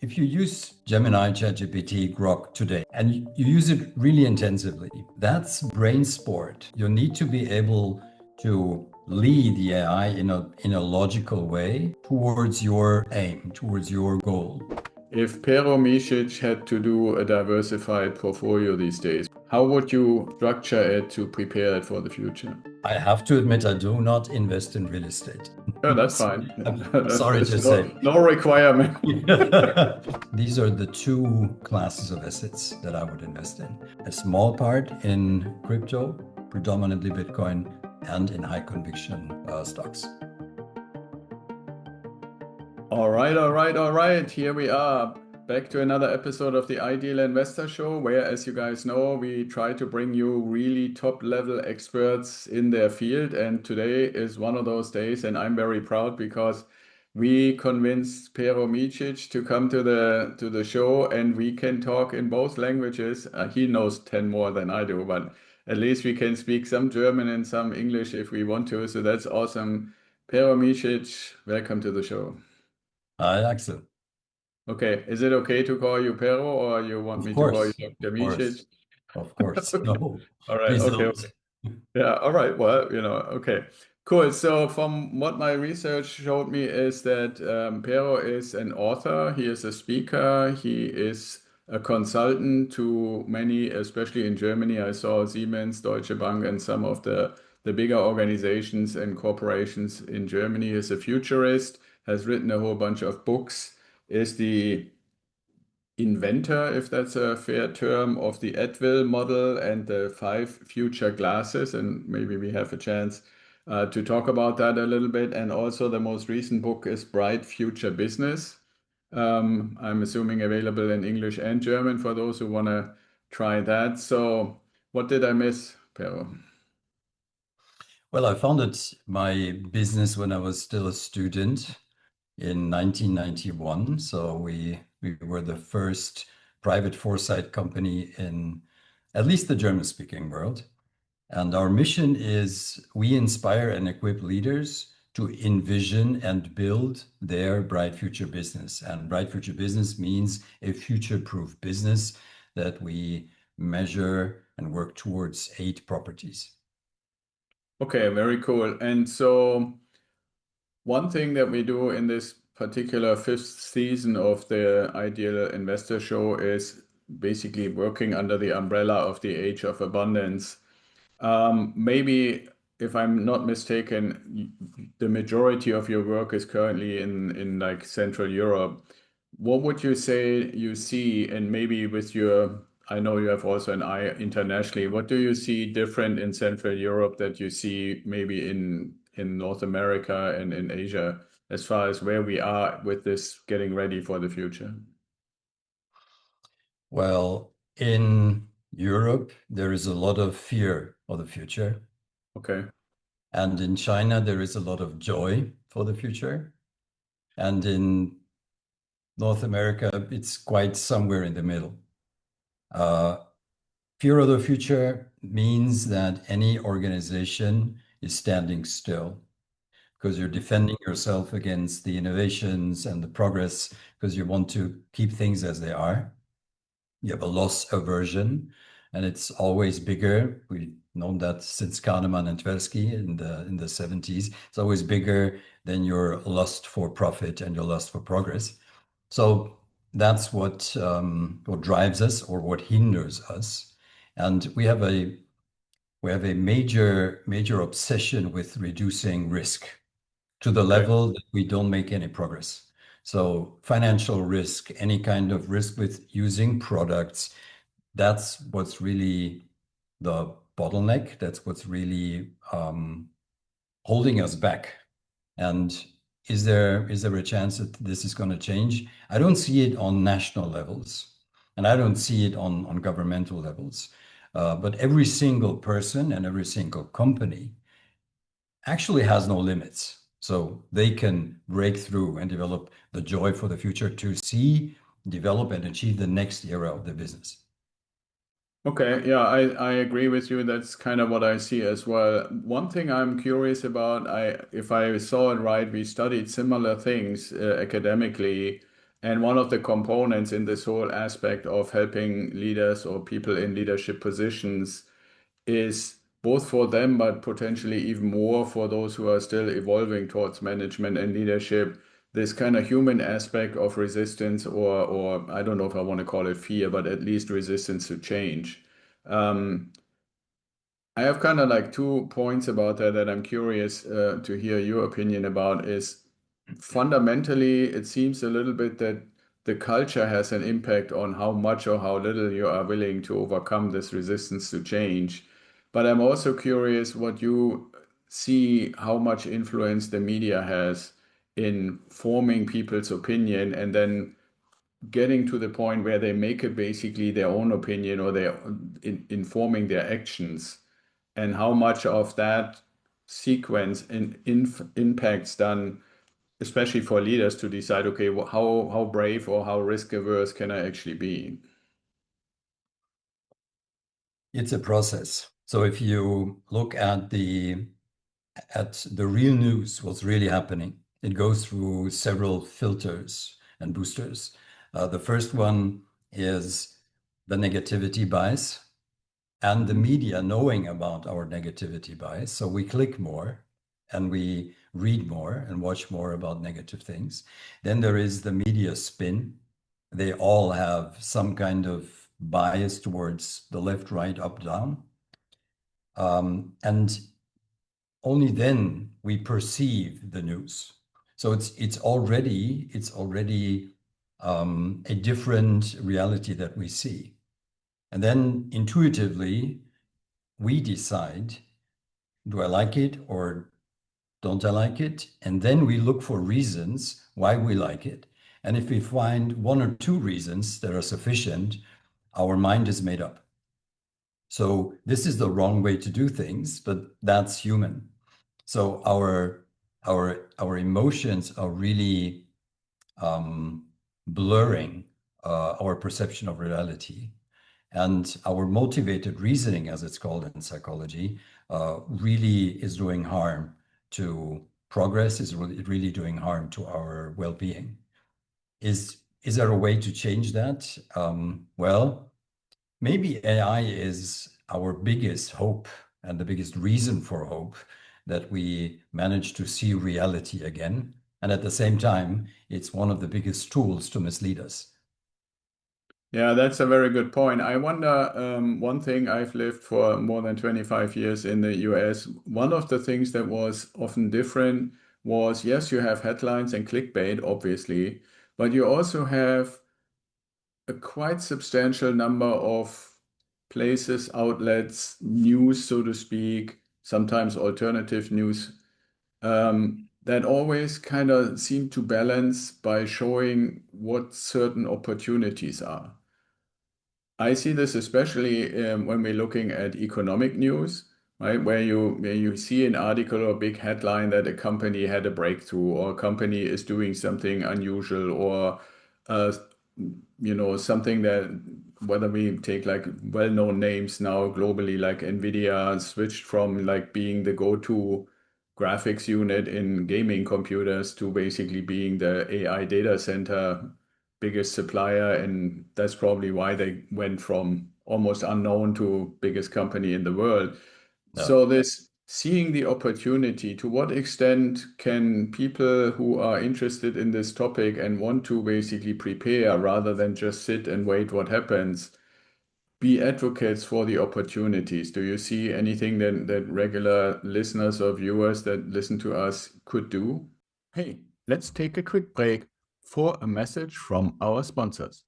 If you use Gemini, ChatGPT, Grok today, and you use it really intensively, that's brain sport. You need to be able to lead the AI in a logical way towards your aim, towards your goal. If 𝐀𝐻𝐿 𝐸𝐸𝐸𝐿 had to do a diversified portfolio these days, how would you structure it to prepare it for the future? I have to admit, I do not invest in real estate. Oh, that's fine. I'm sorry There's to say. no requirement. These are the two classes of assets that I would invest in. A small part in crypto, predominantly Bitcoin, and in high conviction stocks. All right, all right, all right. Here we are, back to another episode of the Ideal Investor Show, where, as you guys know, we try to bring you really top-level experts in their field. And today is one of those days, and I'm very proud because we convinced 𝐀𝐻𝐿 𝐸𝐸𝐸𝐿 to come to the show, and we can talk in both languages. He knows 10 more than I do, but at least we can speak some German and some English if we want to. So that's awesome. 𝐀𝐻𝐿 𝐸𝐸𝐸𝐿, welcome to the show. Hi, Axel. Okay, is it okay to call you 𝐀𝐻𝐿, or you want Of me to call you course, Dr. of course, 𝐸𝐸𝐸𝐿? of course. Okay. No, All right, please okay, don't. okay. Yeah, all right. Well, okay. Cool. So from what my research showed me is that 𝐀𝐻𝐿 is an author, he is a speaker, he is a consultant to many, especially in Germany. I saw Siemens, Deutsche Bank, and some of the bigger organizations and corporations in Germany. He's a futurist, has written a whole bunch of books, is the inventor, if that's a fair term, of the 𝐈𝐝𝐿 model and the 5 future glasses. And maybe we have a chance to talk about that a little bit. And also, the most recent book is Bright Future Business. I'm assuming available in English and German for those who want to try that. So, what did I miss, 𝐀𝐻𝐿? Well, I founded my business when I was still a student in 1991. So we were the first private foresight company in at least the German-speaking world. And our mission is we inspire and equip leaders to envision and build their bright future business. And bright future business means a future-proof business that we measure and work towards 8 properties. Okay, very cool. And so, one thing that we do in this particular 5th season of the Ideal Investor Show is basically working under the umbrella of the Age of Abundance. Maybe, if I'm not mistaken, the majority of your work is currently in like Central Europe. What would you say you see, and maybe with your, I know you have also an eye internationally, what do you see different in Central Europe that you see maybe in North America and in Asia, as far as where we are with this getting ready for the future? Well, in Europe, there is a lot of fear for the future. Okay. And in China, there is a lot of joy for the future. And in North America, it's quite somewhere in the middle. Fear of the future means that any organization is standing still because you're defending yourself against the innovations and the progress because you want to keep things as they are. You have a loss aversion, and it's always bigger. We've known that since Kahneman and Tversky in the 70s. It's always bigger than your lust for profit and your lust for progress. So that's what drives us or what hinders us. And we have a major obsession with reducing risk to the Okay. level that we don't make any progress. So financial risk, any kind of risk with using products, that's what's really the bottleneck. That's what's really holding us back. And is there a chance that this is going to change? I don't see it on national levels, and I don't see it on governmental levels. But every single person and every single company actually has no limits. So they can break through and develop the joy for the future to see, develop, and achieve the next era of the business. Okay, yeah, I agree with you. That's kind of what I see as well. One thing I'm curious about, if I saw it right, we studied similar things academically. And one of the components in this whole aspect of helping leaders or people in leadership positions is both for them, but potentially even more for those who are still evolving towards management and leadership, this kind of human aspect of resistance, or I don't know if I want to call it fear, but at least resistance to change. I have kind of like 2 points about that I'm curious to hear your opinion about. Is fundamentally, it seems a little bit that the culture has an impact on how much or how little you are willing to overcome this resistance to change. But I'm also curious what you see, how much influence the media has in forming people's opinion and then getting to the point where they make it basically their own opinion or they're informing their actions, and how much of that sequence impacts then, especially for leaders to decide, okay, well, how brave or how risk averse can I actually be? It's a process. So if you look at the real news, what's really happening, it goes through several filters and boosters. The first one is the negativity bias and the media knowing about our negativity bias. So we click more and we read more and watch more about negative things. Then there is the media spin. They all have some kind of bias towards the left, right, up, down. And only then we perceive the news. So it's already a different reality that we see. And then intuitively, we decide, do I like it or don't I like it? And then we look for reasons why we like it. And if we find one or two reasons that are sufficient, our mind is made up. So this is the wrong way to do things, but that's human. So our emotions are really blurring our perception of reality. And our motivated reasoning, as it's called in psychology, really is doing harm to progress, is really doing harm to our well-being. Is there a way to change that? Well, maybe AI is our biggest hope and the biggest reason for hope, that we manage to see reality again. And at the same time, it's one of the biggest tools to mislead us. Yeah, that's a very good point. I wonder, one thing, I've lived for more than 25 years in the US. One of the things that was often different was, yes, you have headlines and clickbait, obviously, but you also have a quite substantial number of places, outlets, news, so to speak, sometimes alternative news, that always kind of seem to balance by showing what certain opportunities are. I see this especially when we're looking at economic news, right? Where you see an article or big headline that a company had a breakthrough or a company is doing something unusual, or uh, something that, whether we take like well-known names now globally, like NVIDIA switched from like being the go-to graphics unit in gaming computers to basically being the AI data center biggest supplier, and that's probably why they went from almost unknown to biggest company in the world. Yeah. So this seeing the opportunity, to what extent can people who are interested in this topic and want to basically prepare rather than just sit and wait what happens, be advocates for the opportunities? Do you see anything that regular listeners or viewers that listen to us could do? Hey, let's take a quick break for a message from our sponsors.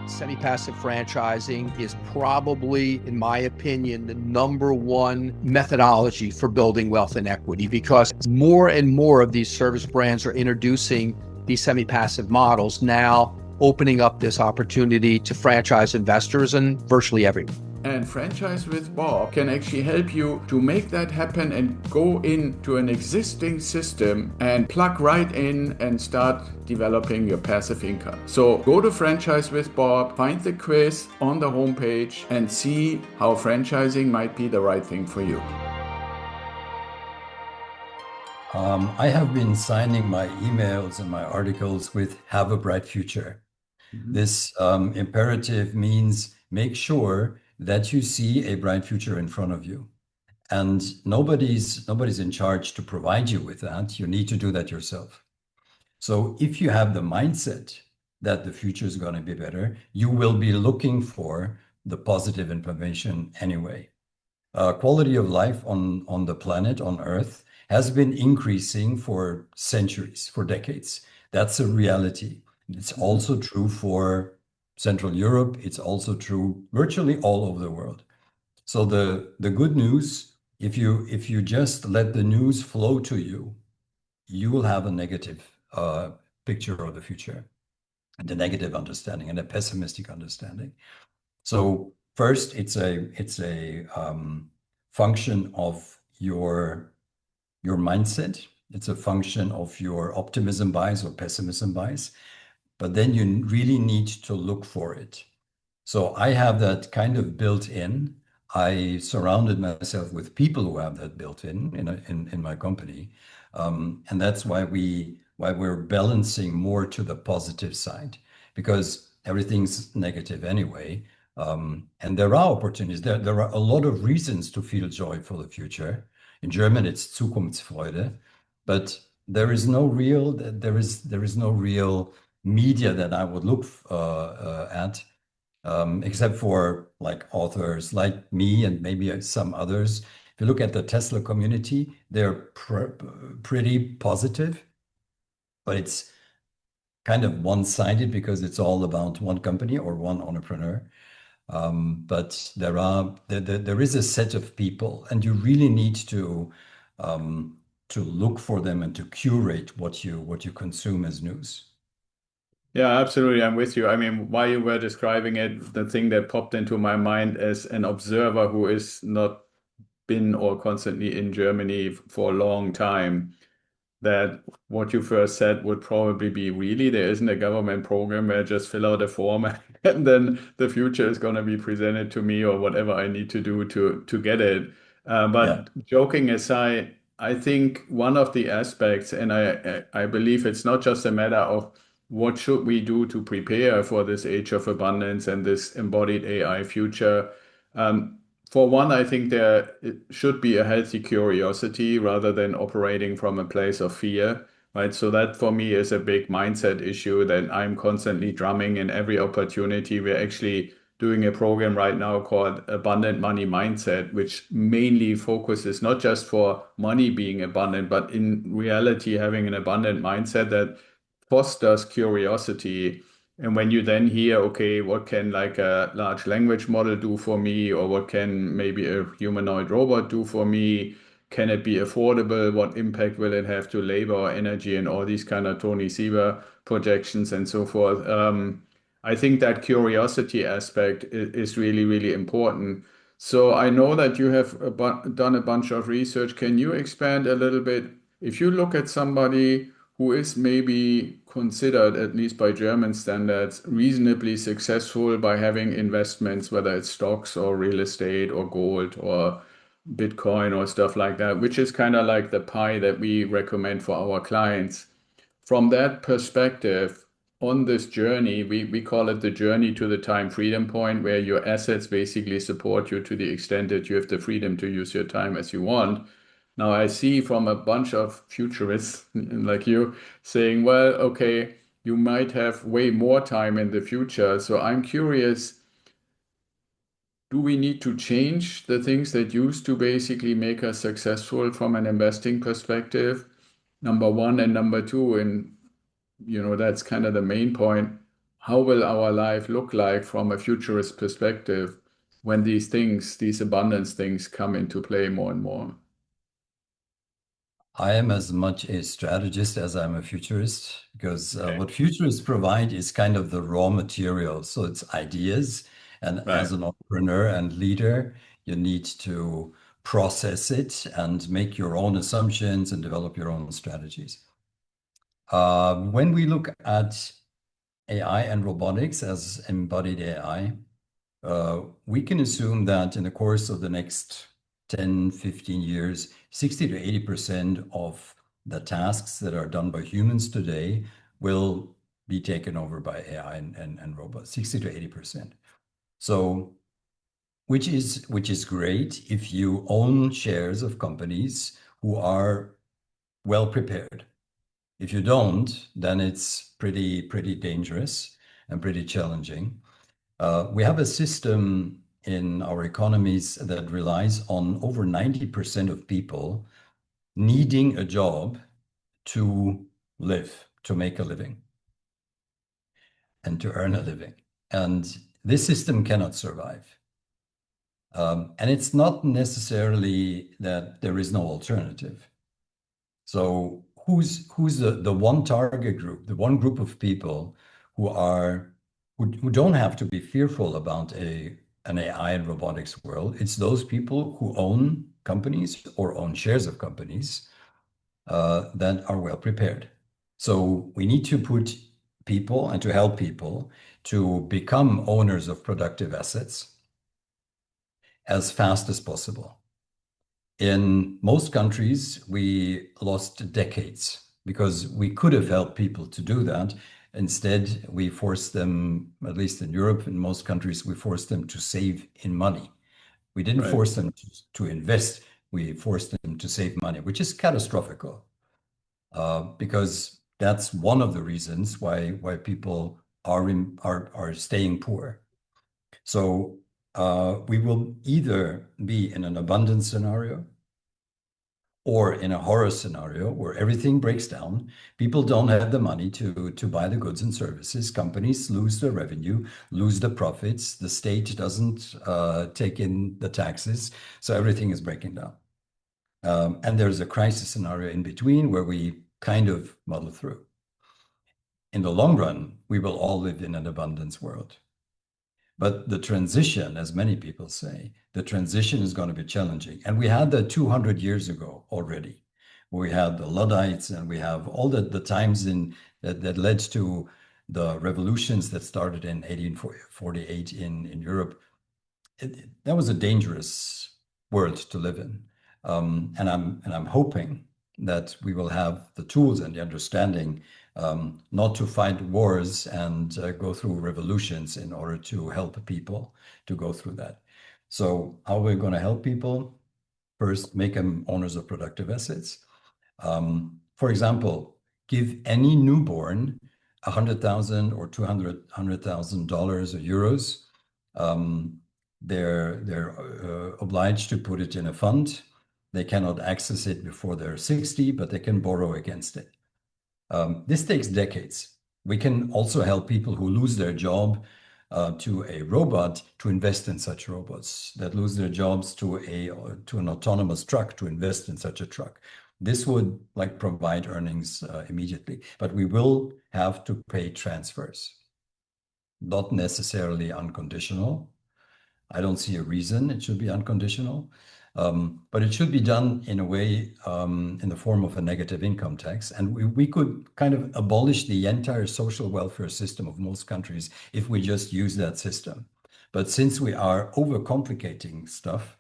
Semi-passive franchising is probably, in my opinion, the #1 methodology for building wealth and equity, because more and more of these service brands are introducing these semi-passive models, now opening up this opportunity to franchise investors and virtually everyone. And Franchise with Bob can actually help you to make that happen and go into an existing system and plug right in and start developing your passive income. So go to Franchise with Bob, find the quiz on the homepage, and see how franchising might be the right thing for you. I have been signing my emails and my articles with "Have a bright future." This imperative means make sure that you see a bright future in front of you. And nobody's in charge to provide you with that. You need to do that yourself. So if you have the mindset that the future is going to be better, you will be looking for the positive information anyway. Quality of life on the planet, on Earth, has been increasing for centuries, for decades. That's a reality. It's also true for Central Europe. It's also true virtually all over the world. So the good news, if you just let the news flow to you, you will have a negative picture of the future, and a negative understanding and a pessimistic understanding. So first, it's a function of your mindset. It's a function of your optimism bias or pessimism bias. But then you really need to look for it. So I have that kind of built in. I surrounded myself with people who have that built in my company, and that's why we're balancing more to the positive side, because everything's negative anyway. And there are opportunities. There are a lot of reasons to feel joy for the future. In German, it's Zukunftsfreude, but there is no real media that I would look at, except for like authors like me and maybe some others. If you look at the Tesla community, they're pretty positive, but it's kind of one-sided because it's all about one company or one entrepreneur. But there is a set of people, and you really need to look for them and to curate what you consume as news. Yeah, absolutely. I'm with you. I mean, while you were describing it, the thing that popped into my mind as an observer who is not been or constantly in Germany for a long time, that what you first said would probably be really there isn't a government program where I just fill out a form and then the future is going to be presented to me or whatever I need to do to get it. Yeah. But joking aside, I think one of the aspects, and I believe it's not just a matter of what should we do to prepare for this age of abundance and this embodied AI future. For one, I think there it should be a healthy curiosity rather than operating from a place of fear, right? So that for me is a big mindset issue that I'm constantly drumming in every opportunity. We're actually doing a program right now called Abundant Money Mindset, which mainly focuses not just for money being abundant, but in reality having an abundant mindset that fosters curiosity. And when you then hear, okay, what can like a large language model do for me, or what can maybe a humanoid robot do for me? Can it be affordable? What impact will it have to labor or energy and all these kind of Tony Sieber projections and so forth? I think that curiosity aspect is really, really important. So I know that you have done a bunch of research. Can you expand a little bit? If you look at somebody who is maybe considered, at least by German standards, reasonably successful by having investments, whether it's stocks or real estate or gold or Bitcoin or stuff like that, which is kind of like the pie that we recommend for our clients. From that perspective, on this journey, we call it the journey to the time freedom point, where your assets basically support you to the extent that you have the freedom to use your time as you want. Now, I see from a bunch of futurists like you saying, well, okay, you might have way more time in the future. So I'm curious, do we need to change the things that used to basically make us successful from an investing perspective? Number one, and number two, and that's kind of the main point. How will our life look like from a futurist perspective when these things, these abundance things come into play more and more? I am as much a strategist as I'm a futurist, because Okay. what futurists provide is kind of the raw material. So it's ideas. And Right. as an entrepreneur and leader, you need to process it and make your own assumptions and develop your own strategies. When we look at AI and robotics as embodied AI, we can assume that in the course of the next 10, 15 years, 60 to 80% of the tasks that are done by humans today will be taken over by AI and robots, 60 to 80%. So, which is great if you own shares of companies who are well prepared. If you don't, then it's pretty dangerous and pretty challenging. We have a system in our economies that relies on over 90% of people needing a job to live, to make a living, and to earn a living. And this system cannot survive. And it's not necessarily that there is no alternative. So who's the one target group, the one group of people who don't have to be fearful about an AI and robotics world? It's those people who own companies or own shares of companies that are well prepared. So we need to put people and to help people to become owners of productive assets as fast as possible. In most countries, we lost decades because we could have helped people to do that. Instead, we forced them, at least in Europe, in most countries, we forced them to save in money. We didn't force them to invest. We forced them to save money, which is catastrophic, because that's one of the reasons why people are staying poor. So we will either be in an abundance scenario or in a horror scenario where everything breaks down. People don't have the money to buy the goods and services. Companies lose their revenue, lose the profits. The state doesn't take in the taxes. So everything is breaking down. And there's a crisis scenario in between where we kind of muddle through. In the long run, we will all live in an abundance world. But the transition, as many people say, the transition is going to be challenging. And we had that 200 years ago already. We had the Luddites and we have all the times that led to the revolutions that started in 1848 in Europe. That was a dangerous world to live in. And I'm hoping that we will have the tools and the understanding not to fight wars and go through revolutions in order to help people to go through that. So how are we going to help people? First, make them owners of productive assets. For example, give any newborn $100,000 or $200,000 or euros. They're obliged to put it in a fund. They cannot access it before they're 60, but they can borrow against it. This takes decades. We can also help people who lose their job to a robot to invest in such robots, that lose their jobs to an autonomous truck to invest in such a truck. This would provide earnings immediately, but we will have to pay transfers, not necessarily unconditional. I don't see a reason it should be unconditional. But it should be done in a way in the form of a negative income tax. And we could kind of abolish the entire social welfare system of most countries if we just use that system. But since we are overcomplicating stuff,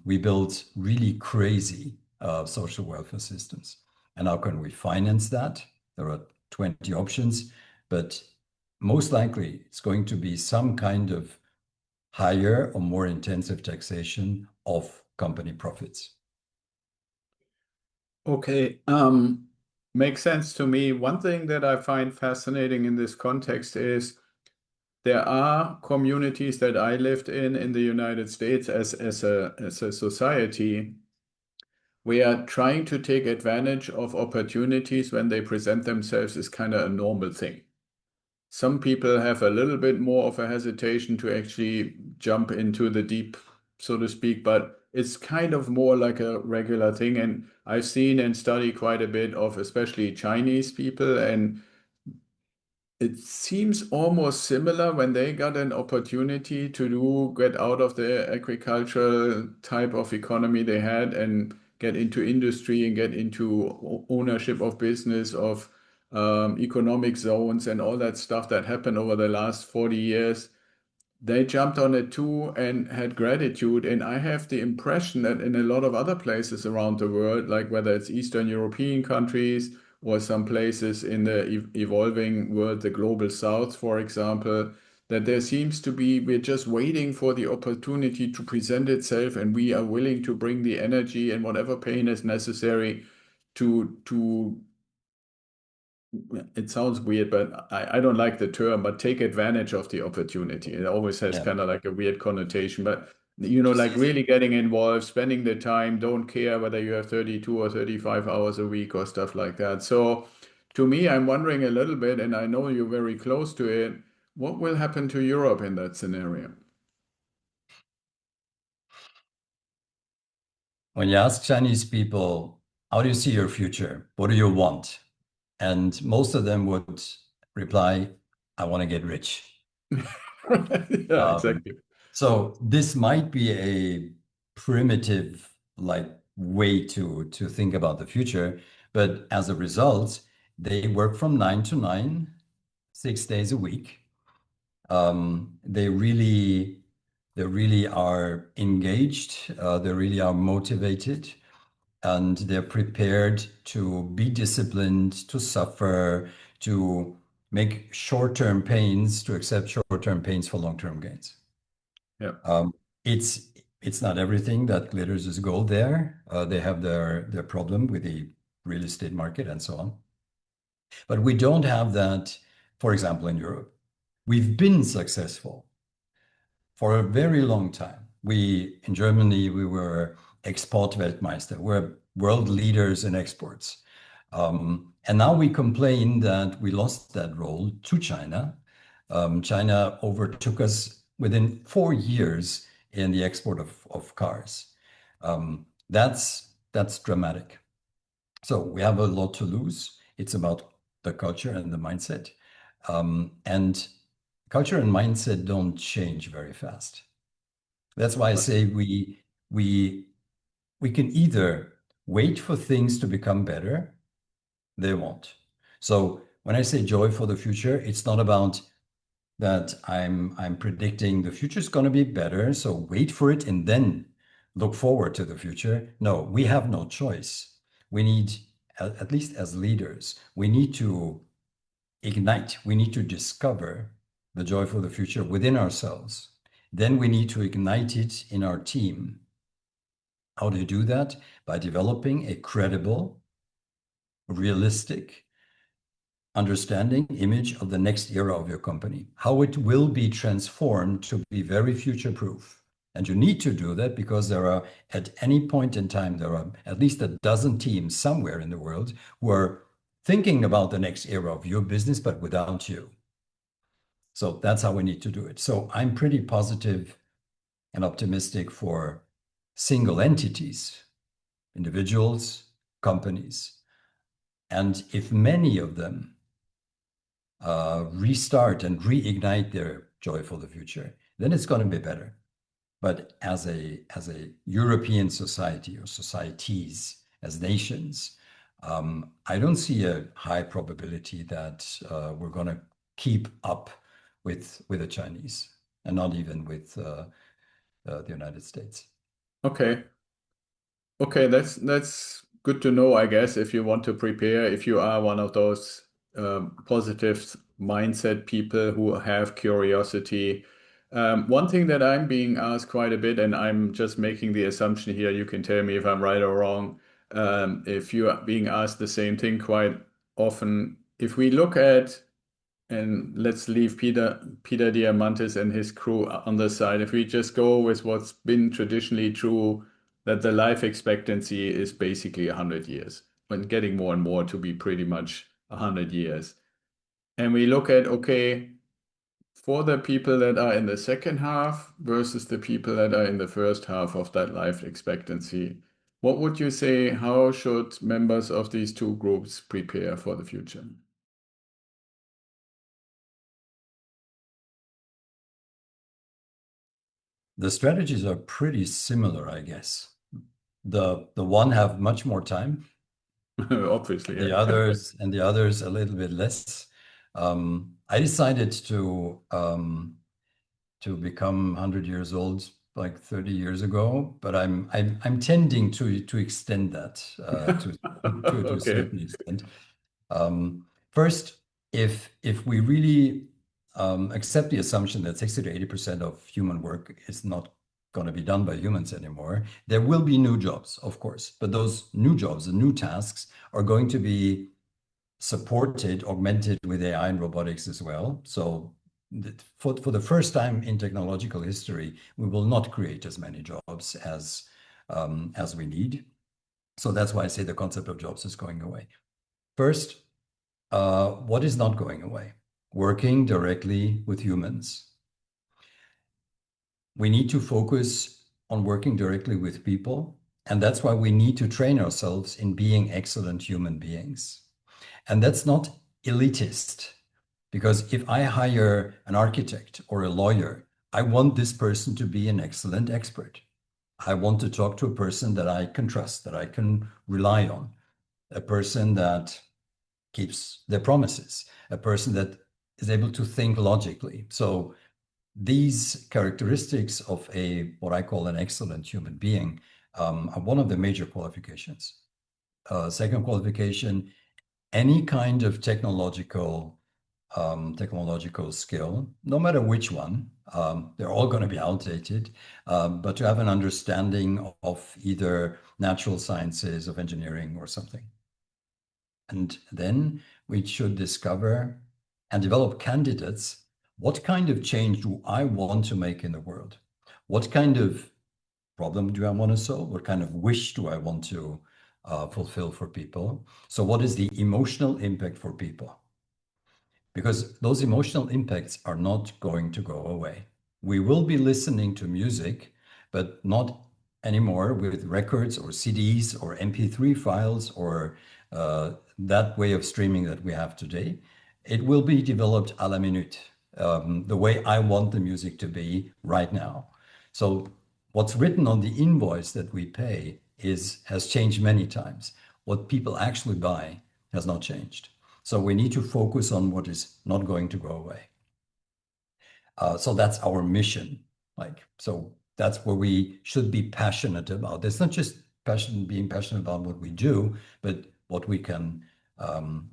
we build really crazy social welfare systems. And how can we finance that? There are 20 options, but most likely it's going to be some kind of higher or more intensive taxation of company profits. Okay, makes sense to me. One thing that I find fascinating in this context is there are communities that I lived in the United States as a society. We are trying to take advantage of opportunities when they present themselves is kind of a normal thing. Some people have a little bit more of a hesitation to actually jump into the deep, so to speak, but it's kind of more like a regular thing. And I've seen and studied quite a bit of especially Chinese people, and it seems almost similar when they got an opportunity to get out of the agricultural type of economy they had and get into industry and get into ownership of business, of economic zones and all that stuff that happened over the last 40 years. they jumped on it too and had gratitude. And I have the impression that in a lot of other places around the world, like whether it's Eastern European countries or some places in the evolving world, the global South, for example, that there seems to be, we're just waiting for the opportunity to present itself, and we are willing to bring the energy and whatever pain is necessary to it sounds weird, but I don't like the term, but take advantage of the opportunity. It always has kind of like a weird connotation, but like really getting involved, spending the time, don't care whether you have 32 or 35 hours a week or stuff like that. So to me, I'm wondering a little bit, and I know you're very close to it, what will happen to Europe in that scenario? When you ask Chinese people, how do you see your future? What do you want? And most of them would reply, I want to get rich. Yeah, exactly. So this might be a primitive way to think about the future, but as a result, they work from 9 to 9, 6 days a week. They really are engaged. They really are motivated, and they're prepared to be disciplined, to suffer, to make short-term pains, to accept short-term pains for long-term gains. Yeah. It's not everything that glitters is gold there. They have their problem with the real estate market and so on. But we don't have that, for example, in Europe. We've been successful for a very long time. In Germany, we were Exportweltmeister. We're world leaders in exports. And now we complain that we lost that role to China. China overtook us within 4 years in the export of cars. That's dramatic. So we have a lot to lose. It's about the culture and the mindset. And culture and mindset don't change very fast. That's why I say we can either wait for things to become better, they won't. So when I say joy for the future, it's not about that I'm predicting the future is going to be better, so wait for it and then look forward to the future. No, we have no choice. We need, at least as leaders, we need to ignite, we need to discover the joy for the future within ourselves. Then we need to ignite it in our team. How do you do that? By developing a credible, realistic understanding image of the next era of your company, how it will be transformed to be very future-proof. And you need to do that because at any point in time, there are at least a dozen teams somewhere in the world who are thinking about the next era of your business, but without you. So that's how we need to do it. So I'm pretty positive and optimistic for single entities, individuals, companies. And if many of them restart and reignite their joy for the future, then it's going to be better. But as a European society or societies, as nations, I don't see a high probability that we're going to keep up with the Chinese, and not even with the United States. Okay. Okay, that's good to know, I guess, if you want to prepare, if you are one of those positive mindset people who have curiosity. One thing that I'm being asked quite a bit, and I'm just making the assumption here, you can tell me if I'm right or wrong, if you are being asked the same thing quite often, if we look at, and let's leave Peter Diamandis and his crew on the side. If we just go with what's been traditionally true, that the life expectancy is basically 100 years, and getting more and more to be pretty much 100 years. And we look at, okay, for the people that are in the second half versus the people that are in the first half of that life expectancy, what would you say, how should members of these two groups prepare for the future? The strategies are pretty similar, I guess. The one have much more time. Obviously, The yeah. others a little bit less. I decided to to become 100 years old like 30 years ago, but I'm tending to extend that to a Okay. certain extent. First, if we really accept the assumption that 60 to 80% of human work is not going to be done by humans anymore, there will be new jobs, of course, but those new jobs, the new tasks, are going to be supported, augmented with AI and robotics as well. So for the first time in technological history, we will not create as many jobs as we need. So that's why I say the concept of jobs is going away. First, what is not going away? Working directly with humans. We need to focus on working directly with people, and that's why we need to train ourselves in being excellent human beings. And that's not elitist, because if I hire an architect or a lawyer, I want this person to be an excellent expert. I want to talk to a person that I can trust, that I can rely on, a person that keeps their promises, a person that is able to think logically. So these characteristics of what I call an excellent human being are one of the major qualifications. Second qualification, any kind of technological skill, no matter which one, they're all going to be outdated, but to have an understanding of either natural sciences, of engineering or something. And then we should discover and develop candidates. What kind of change do I want to make in the world? What kind of problem do I want to solve? What kind of wish do I want to fulfill for people? So what is the emotional impact for people? Because those emotional impacts are not going to go away. We will be listening to music, but not anymore with records or CDs or MP3 files or that way of streaming that we have today. It will be developed à la minute, the way I want the music to be right now. So what's written on the invoice that we pay has changed many times. What people actually buy has not changed. So we need to focus on what is not going to go away. So that's our mission. So that's where we should be passionate about. It's not just being passionate about what we do, but what we can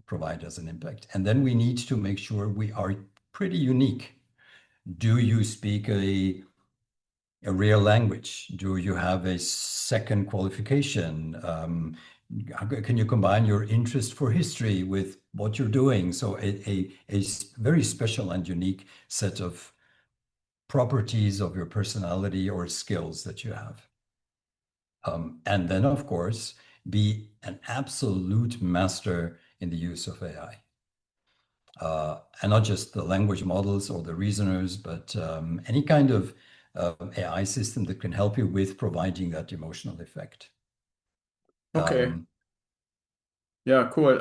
provide as an impact. And then we need to make sure we are pretty unique. Do you speak a real language? Do you have a second qualification? Can you combine your interest for history with what you're doing? So a very special and unique set of properties of your personality or skills that you have. And then, of course, be an absolute master in the use of AI. And not just the language models or the reasoners, but any kind of AI system that can help you with providing that emotional effect. Okay. Yeah, cool.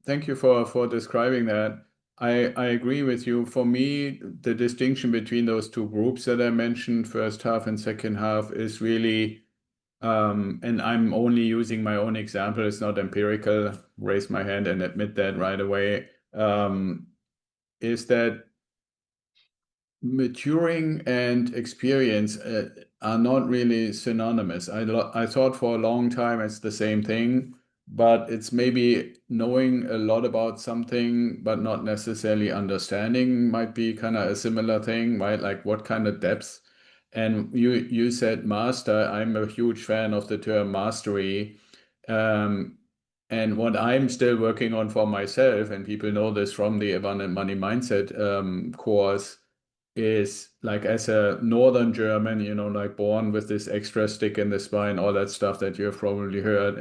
Thank you for describing that. I agree with you. For me, the distinction between those two groups that I mentioned, first half and second half, is really, and I'm only using my own example, it's not empirical, raise my hand and admit that right away, is that maturing and experience are not really synonymous. I thought for a long time it's the same thing, but it's maybe knowing a lot about something, but not necessarily understanding might be kind of a similar thing, right? Like what kind of depth. And you said master. I'm a huge fan of the term mastery. And what I'm still working on for myself, and people know this from the Abundant Money Mindset course, is like as a Northern German, like born with this extra stick in the spine, all that stuff that you have probably heard,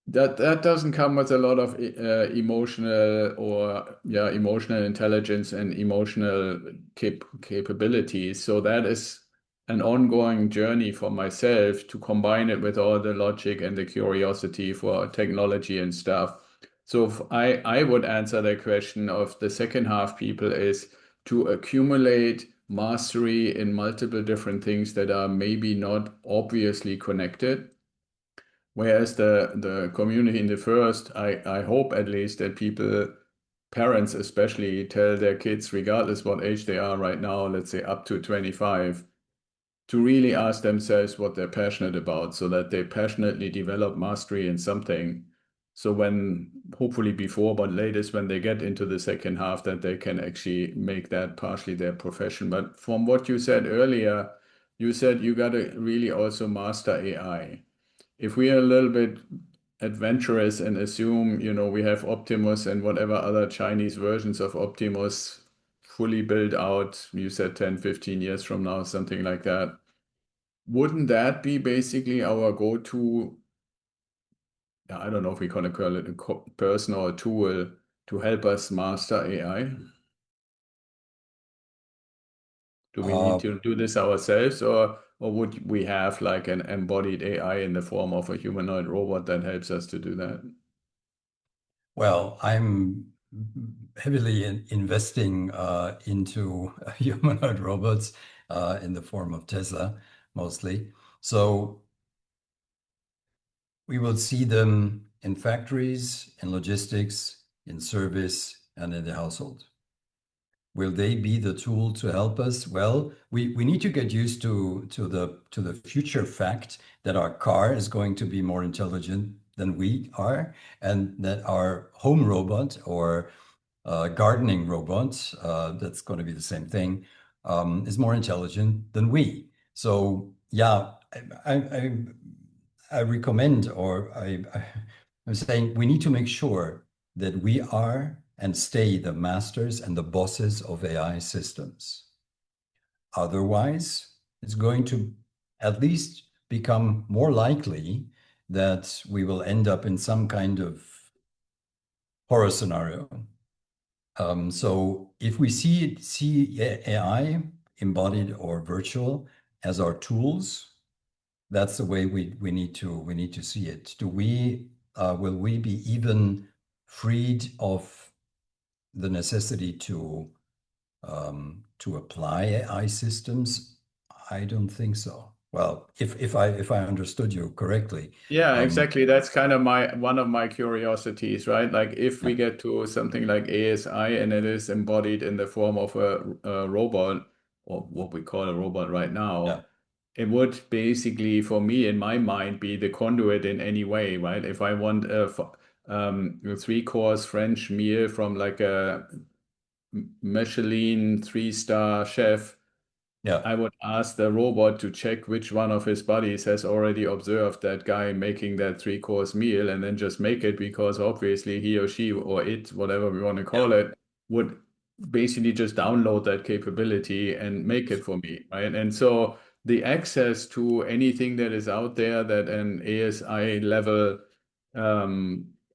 that doesn't come with a lot of emotional intelligence and emotional capabilities. So that is an ongoing journey for myself to combine it with all the logic and the curiosity for technology and stuff. So if I would answer the question of the second half people is to accumulate mastery in multiple different things that are maybe not obviously connected. Whereas the community in the first, I hope at least that people parents especially tell their kids, regardless what age they are right now, let's say up to 25, to really ask themselves what they're passionate about so that they passionately develop mastery in something. So when, hopefully before, but latest when they get into the second half, that they can actually make that partially their profession. But from what you said earlier, you said you got to really also master AI. If we are a little bit adventurous and assume, we have Optimus and whatever other Chinese versions of Optimus fully built out, you said 10, 15 years from now, something like that. Wouldn't that be basically our go-to, I don't know if we can call it a person or a tool to help us master AI? Do we need to do this ourselves, or would we have like an embodied AI in the form of a humanoid robot that helps us to do that? Well, I'm heavily investing into humanoid robots in the form of Tesla, mostly. So we will see them in factories, in logistics, in service, and in the household. Will they be the tool to help us? Well, we need to get used to the future fact that our car is going to be more intelligent than we are, and that our home robot or gardening robot, that's going to be the same thing, is more intelligent than we. So yeah, I recommend, or I'm saying we need to make sure that we are and stay the masters and the bosses of AI systems. Otherwise, it's going to at least become more likely that we will end up in some kind of horror scenario. So if we see AI, embodied or virtual, as our tools, that's the way we need to see it. Will we be even freed of the necessity to apply AI systems? I don't think so. Well, if I understood you correctly. Yeah, exactly. That's kind of one of my curiosities, right? Like if we get to something like ASI and it is embodied in the form of a robot, or what we call a robot right now, Yeah. it would basically, for me, in my mind, be the conduit in any way, right? If I want a three-course French meal from like a Michelin three-star chef, Yeah. I would ask the robot to check which one of his buddies has already observed that guy making that three-course meal and then just make it, because obviously he or she or it, whatever we want to call it, would basically just download that capability and make it for me, right? And so the access to anything that is out there that an ASI level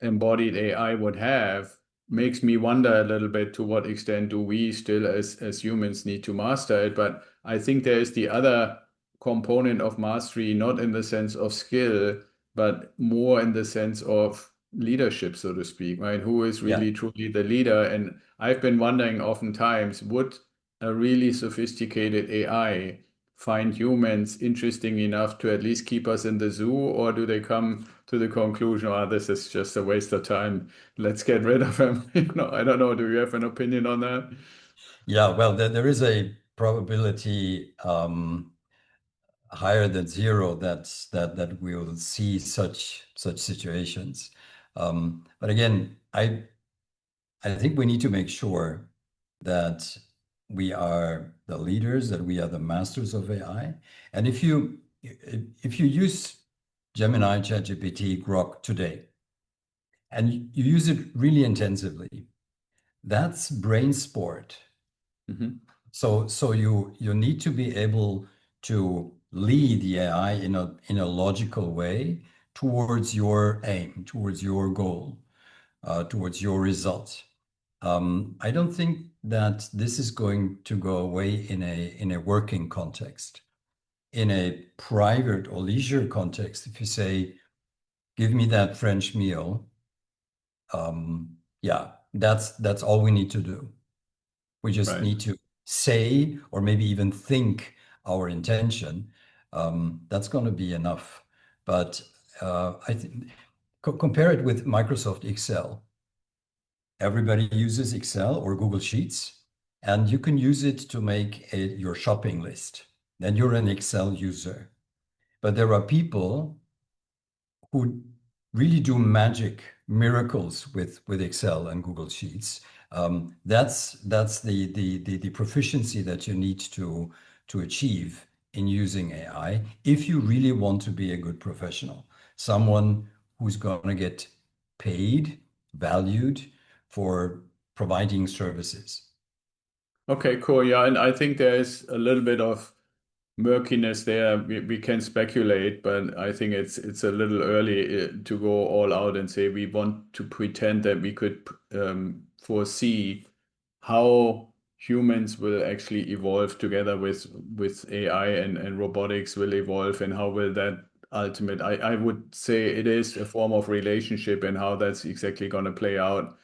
embodied AI would have makes me wonder a little bit to what extent do we still as humans need to master it. But I think there is the other component of mastery, not in the sense of skill, but more in the sense of leadership, so to speak, right? Who is really truly the leader? And I've been wondering oftentimes, would a really sophisticated AI find humans interesting enough to at least keep us in the zoo, or do they come to the conclusion, oh, this is just a waste of time, let's get rid of him? I don't know. Do you have an opinion on that? Yeah, well, there is a probability higher than zero that we will see such situations. But again, I think we need to make sure that we are the leaders, that we are the masters of AI. And if you use Gemini, ChatGPT, Grok today, and you use it really intensively, that's brain sport. Mhm. So you need to be able to lead the AI in a logical way towards your aim, towards your goal, towards your result. I don't think that this is going to go away in a working context. In a private or leisure context, if you say, "Give me that French meal," yeah, that's all we need to do. We just Right. need to say, or maybe even think, our intention. That's going to be enough. But I think compare it with Microsoft Excel. Everybody uses Excel or Google Sheets, and you can use it to make your shopping list. Then you're an Excel user. But there are people who really do magic miracles with Excel and Google Sheets. That's the proficiency that you need to achieve in using AI if you really want to be a good professional, someone who's going to get paid, valued for providing services. Okay, cool. Yeah, and I think there is a little bit of murkiness there. We can speculate, but I think it's a little early to go all out and say we want to pretend that we could foresee how humans will actually evolve together with AI and robotics will evolve, and how will that ultimate. I would say it is a form of relationship, and how that's exactly going to play out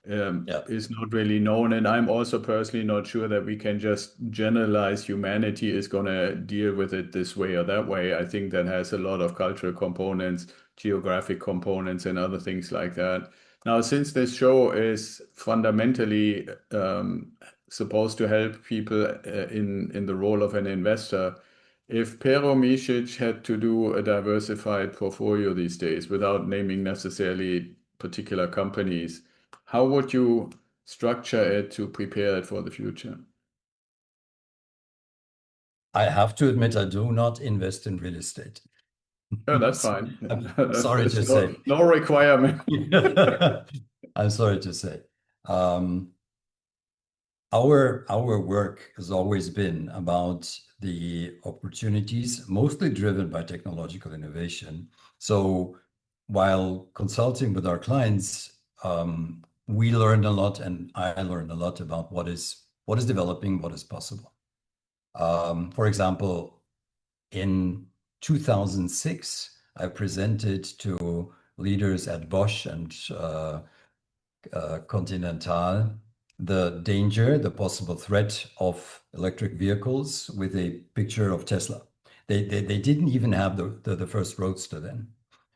Yeah. is not really known. And I'm also personally not sure that we can just generalize humanity is going to deal with it this way or that way. I think that has a lot of cultural components, geographic components, and other things like that. Now, since this show is fundamentally supposed to help people in the role of an investor, if Pero Micic had to do a diversified portfolio these days without naming necessarily particular companies, how would you structure it to prepare it for the future? I have to admit, I do not invest in real estate. Oh, that's fine. I'm sorry to say. No requirement. I'm sorry to say. Our work has always been about the opportunities, mostly driven by technological innovation. So while consulting with our clients, we learned a lot, and I learned a lot about what is developing, what is possible. For example, in 2006, I presented to leaders at Bosch and Continental the possible threat of electric vehicles with a picture of Tesla. They didn't even have the first Roadster then.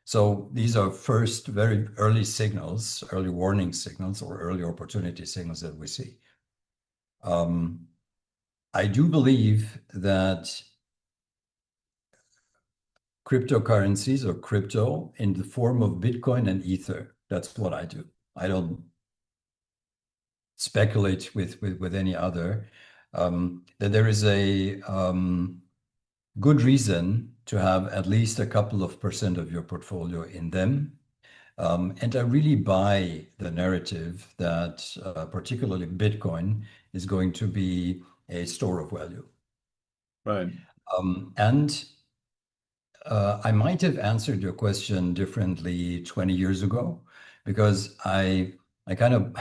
So these are first very early signals, early warning signals, or early opportunity signals that we see. I do believe that cryptocurrencies or crypto in the form of Bitcoin and Ether, that's what I do. I don't speculate with any other. That there is a good reason to have at least a couple of % of your portfolio in them. And I really buy the narrative that particularly Bitcoin is going to be a store of value. Right. And I might have answered your question differently 20 years ago, because I kind of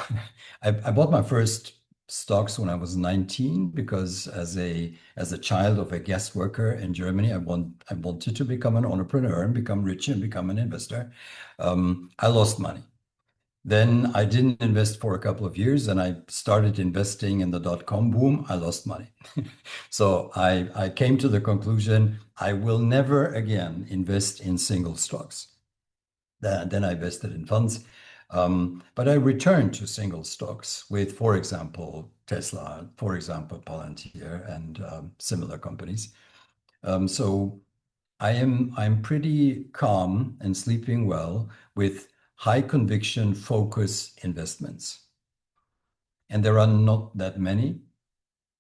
I bought my first stocks when I was 19, because as a child of a guest worker in Germany, I wanted to become an entrepreneur and become rich and become an investor. I lost money. Then I didn't invest for a couple of years, and I started investing in the dot-com boom. I lost money. So I came to the conclusion I will never again invest in single stocks. Then I invested in funds. But I returned to single stocks with, for example, Tesla, for example, Palantir, and similar companies. So I'm pretty calm and sleeping well with high conviction focus investments. And there are not that many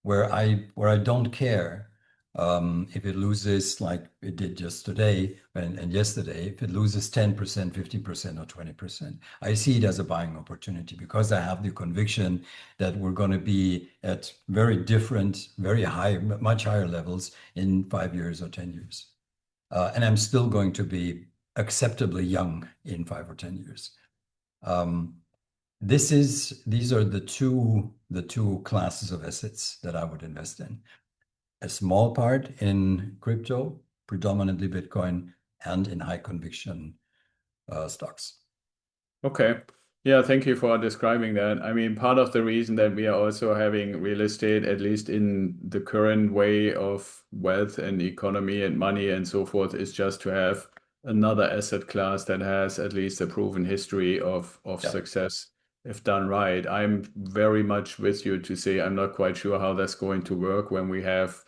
where I don't care if it loses like it did just today and yesterday, if it loses 10%, 15%, or 20%. I see it as a buying opportunity because I have the conviction that we're going to be at very different, very high, much higher levels in 5 years or 10 years. And I'm still going to be acceptably young in 5 or 10 years. These are the two classes of assets that I would invest in. A small part in crypto, predominantly Bitcoin, and in high conviction stocks. Okay. Yeah, thank you for describing that. I mean, part of the reason that we are also having real estate, at least in the current way of wealth and economy and money and so forth, is just to have another asset class that has at least a proven history of Yeah. success if done right. I'm very much with you to say I'm not quite sure how that's going to work when we have,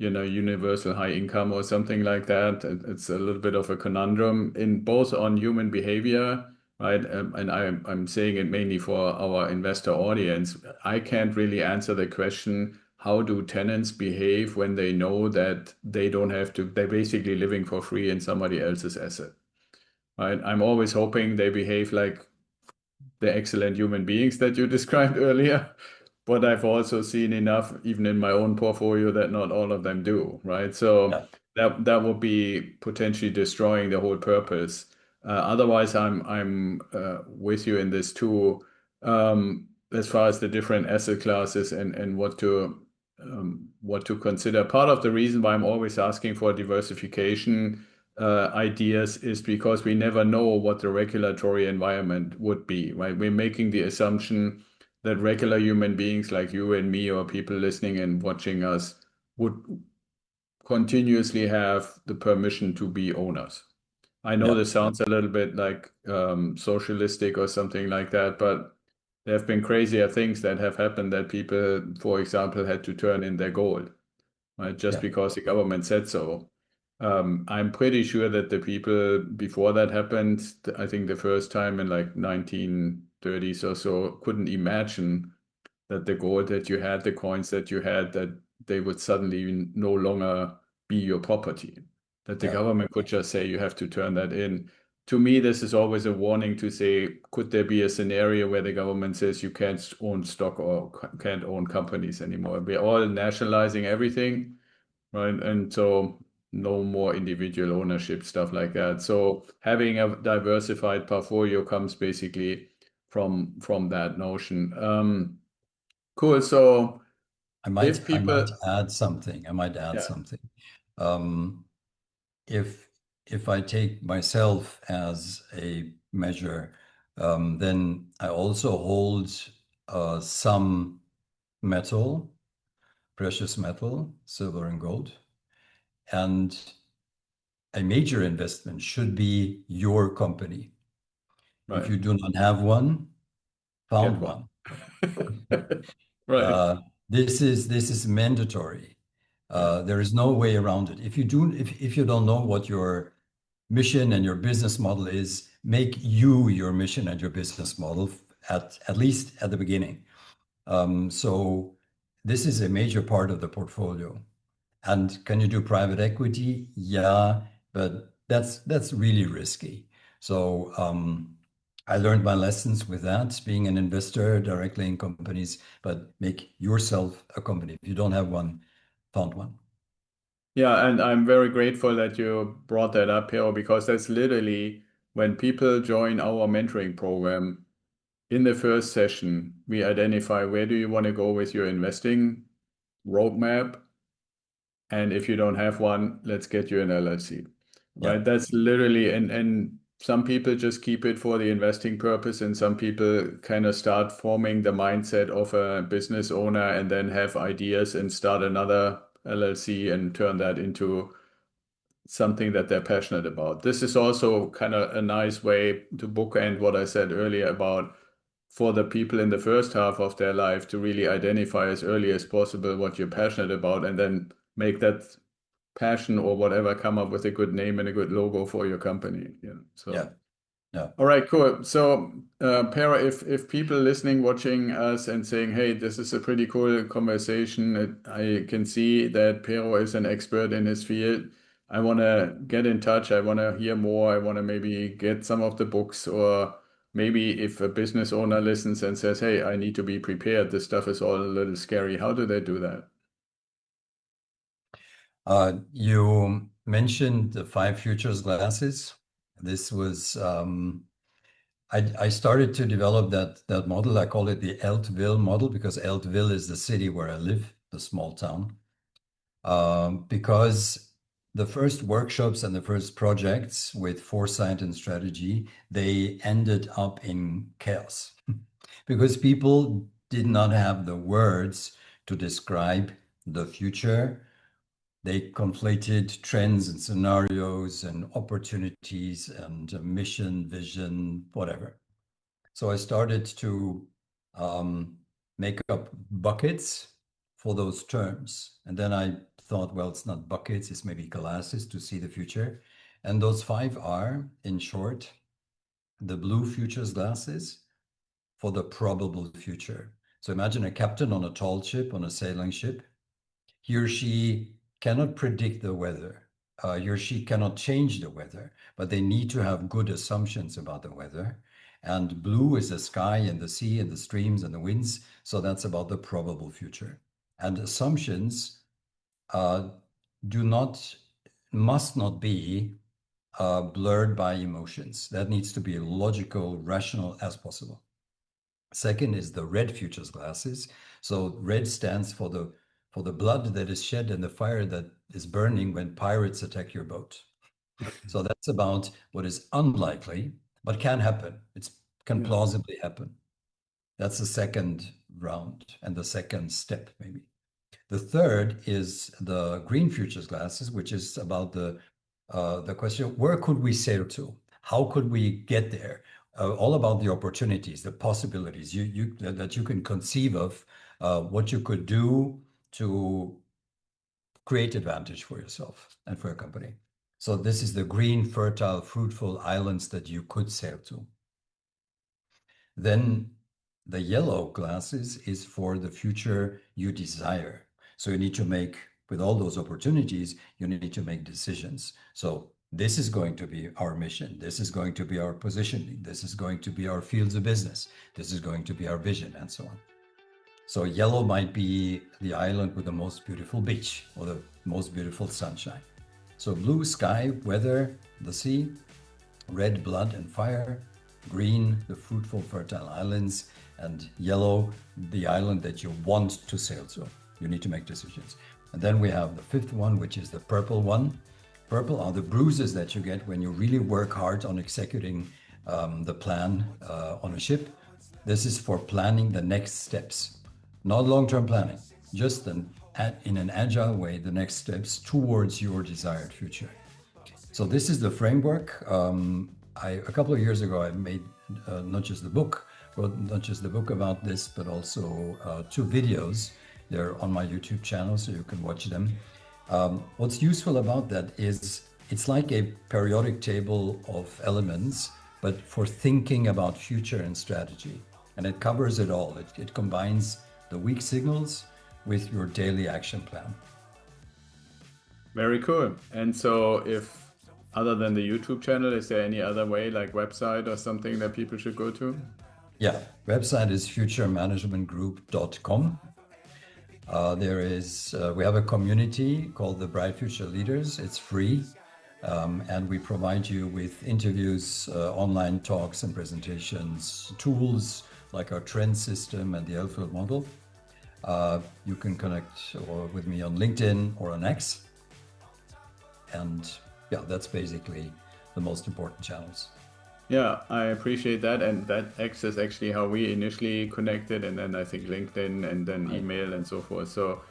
universal high income or something like that. It's a little bit of a conundrum in both on human behavior, right? And I'm saying it mainly for our investor audience. I can't really answer the question, how do tenants behave when they know that they don't have to, they're basically living for free in somebody else's asset, right? I'm always hoping they behave like the excellent human beings that you described earlier. But I've also seen enough, even in my own portfolio, that not all of them do, right? So that would be potentially destroying the whole purpose. Otherwise, I'm with you in this too, as far as the different asset classes and what to consider. Part of the reason why I'm always asking for diversification ideas is because we never know what the regulatory environment would be, right? We're making the assumption that regular human beings like you and me or people listening and watching us would continuously have the permission to be owners. I know this sounds a little bit like socialistic or something like that, but there have been crazier things that have happened that people, for example, had to turn in their gold, right? Just because the government said so. I'm pretty sure that the people before that happened, I think the first time in like 1930s or so, couldn't imagine that the gold that you had, the coins that you had, that they would suddenly no longer be your property. That the government could just say you have to turn that in. To me, this is always a warning to say, could there be a scenario where the government says you can't own stock or can't own companies anymore? We're all nationalizing everything, right? And so no more individual ownership, stuff like that. So having a diversified portfolio comes basically from that notion. Cool. So I might if people, add something. If I take myself as a measure, then I also hold some metal, precious metal, silver and gold. And a major investment should be your company. right, If you do not have one, found get one. Right. This is mandatory. There is no way around it. If you don't know what your mission and your business model is, make you your mission and your business model at least at the beginning. So this is a major part of the portfolio. And can you do private equity? Yeah, but that's really risky. So I learned my lessons with that, being an investor directly in companies, but make yourself a company. If you don't have one, found one. Yeah, and I'm very grateful that you brought that up here because that's literally when people join our mentoring program. In the first session, we identify where do you want to go with your investing roadmap. And if you don't have one, let's get you an LLC, right? Yeah. That's literally, and some people just keep it for the investing purpose, and some people kind of start forming the mindset of a business owner and then have ideas and start another LLC and turn that into something that they're passionate about. This is also kind of a nice way to bookend what I said earlier about for the people in the first half of their life to really identify as early as possible what you're passionate about and then make that passion or whatever come up with a good name and a good logo for your company. Yeah. All right, cool. So, Pero, if people listening, watching us and saying, hey, this is a pretty cool conversation, I can see that Pero is an expert in his field. I want to get in touch. I want to hear more. I want to maybe get some of the books, or maybe if a business owner listens and says, hey, I need to be prepared, this stuff is all a little scary. How do they do that? You mentioned the 5 futures glasses. This was I started to develop that model. I call it the 𝐈𝐝𝐿 model because 𝐈𝐿 is the city where I live, the small town. Because the first workshops and the first projects with foresight and strategy, they ended up in chaos because people did not have the words to describe the future. They conflated trends and scenarios and opportunities and mission, vision, whatever. So I started to make up buckets for those terms. And then I thought, well, it's not buckets, it's maybe glasses to see the future. And those 5 are, in short, the blue futures glasses for the probable future. So imagine a captain on a tall ship, on a sailing ship. He or she cannot predict the weather. He or she cannot change the weather, but they need to have good assumptions about the weather. And blue is the sky and the sea and the streams and the winds. So that's about the probable future. And assumptions must not be blurred by emotions. That needs to be logical, rational as possible. Second is the red futures glasses. So red stands for the blood that is shed and the fire that is burning when pirates attack your boat. So that's about what is unlikely, but can happen. It can plausibly happen. That's the second round and the second step, maybe. The third is the green futures glasses, which is about the question, where could we sail to? How could we get there? All about the opportunities, the possibilities that you can conceive of, what you could do to create advantage for yourself and for your company. So this is the green, fertile, fruitful islands that you could sail to. Then the yellow glasses is for the future you desire. So you need to make, with all those opportunities, you need to make decisions. So this is going to be our mission. This is going to be our positioning. This is going to be our fields of business. This is going to be our vision, and so on. So yellow might be the island with the most beautiful beach or the most beautiful sunshine. So blue, sky, weather, the sea. Red, blood and fire. Green, the fruitful, fertile islands. And yellow, the island that you want to sail to. You need to make decisions. And then we have the fifth one, which is the purple one. Purple are the bruises that you get when you really work hard on executing the plan on a ship. This is for planning the next steps, not long-term planning, just in an agile way, the next steps towards your desired future. So this is the framework. A couple of years ago, I made not just the book about this, but also 2 videos. They're on my YouTube channel, so you can watch them. What's useful about that is it's like a periodic table of elements, but for thinking about future and strategy. And it covers it all. It combines the weak signals with your daily action plan. Very cool. And so if, other than the YouTube channel, is there any other way, like website or something that people should go to? Yeah, website is futuremanagementgroup.com. We have a community called the Bright Future Leaders. It's free, and we provide you with interviews, online talks and presentations, tools like our trend system and the L-Field model. You can connect with me on LinkedIn or on X. And yeah, that's basically the most important channels. Yeah, I appreciate that. And that X is actually how we initially connected, and then I think LinkedIn and then email and so forth. So,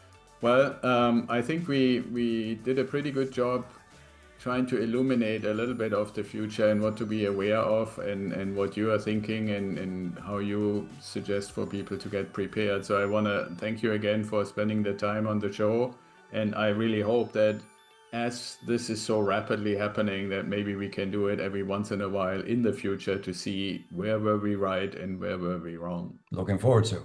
well, I think we did a pretty good job trying to illuminate a little bit of the future and what to be aware of and what you are thinking and how you suggest for people to get prepared. So I want to thank you again for spending the time on the show. And I really hope that as this is so rapidly happening, that maybe we can do it every once in a while in the future to see where were we right and where were we wrong. Looking forward to.